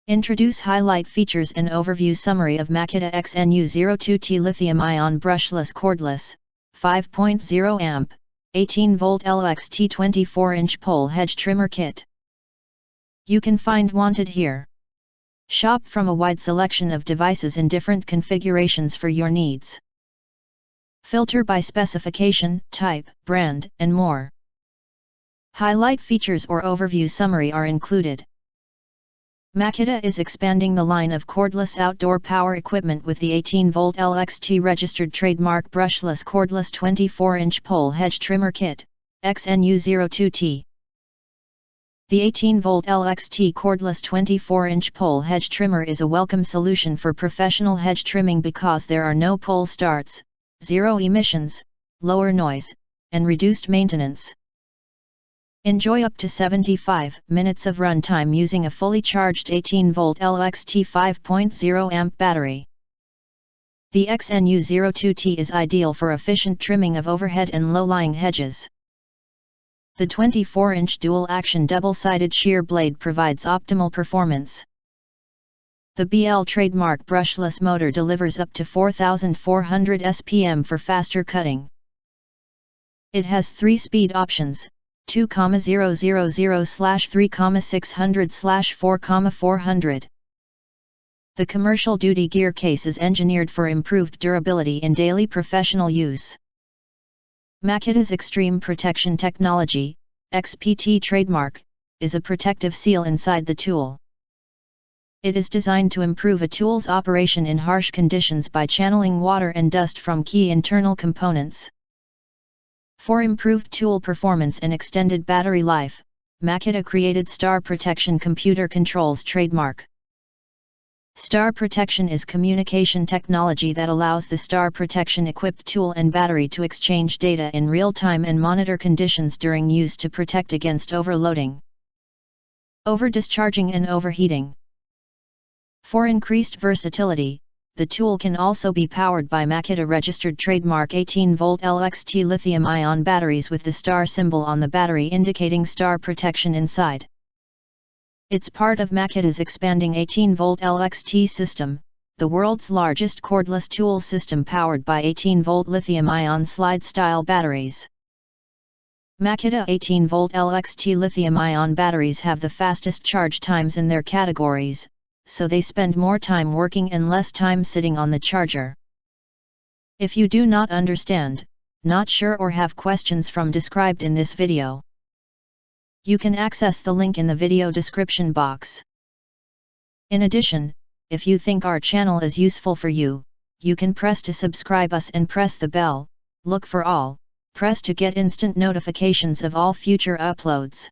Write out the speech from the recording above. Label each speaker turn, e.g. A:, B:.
A: Introduce highlight features and overview summary of Makita XNU02T Lithium-Ion Brushless Cordless, 5.0 amp, 18V LXT 24-inch pole hedge trimmer kit. You can find wanted here. Shop from a wide selection of devices in different configurations for your needs. Filter by specification, type, brand, and more. Highlight features or overview summary are included. Makita is expanding the line of cordless outdoor power equipment with the 18V LXT registered trademark brushless cordless 24-inch pole hedge trimmer kit, XNU02T. The 18V LXT cordless 24-inch pole hedge trimmer is a welcome solution for professional hedge trimming because there are no pole starts, zero emissions, lower noise, and reduced maintenance. Enjoy up to 75 minutes of runtime using a fully charged 18V LXT 5.0 amp battery. The XNU02T is ideal for efficient trimming of overhead and low-lying hedges. The 24-inch dual-action double-sided shear blade provides optimal performance. The BL trademark brushless motor delivers up to 4,400 SPM for faster cutting. It has 3 speed options: 2,000/3,600/4,400. The commercial duty gear case is engineered for improved durability in daily professional use. Makita's Extreme Protection Technology, XPT trademark, is a protective seal inside the tool. It is designed to improve a tool's operation in harsh conditions by channeling water and dust from key internal components. For improved tool performance and extended battery life, Makita created Star Protection Computer Controls trademark. Star Protection is communication technology that allows the Star Protection-equipped tool and battery to exchange data in real time and monitor conditions during use to protect against overloading, over-discharging and overheating. For increased versatility, the tool can also be powered by Makita registered trademark 18V LXT lithium-ion batteries with the star symbol on the battery indicating star protection inside. It's part of Makita's expanding 18V LXT system, the world's largest cordless tool system powered by 18V lithium-ion slide-style batteries. Makita 18V LXT lithium-ion batteries have the fastest charge times in their categories, so they spend more time working and less time sitting on the charger. If you do not understand, not sure or have questions from described in this video, you can access the link in the video description box. In addition, if you think our channel is useful for you, you can press to subscribe us and press the bell, look for all, press to get instant notifications of all future uploads.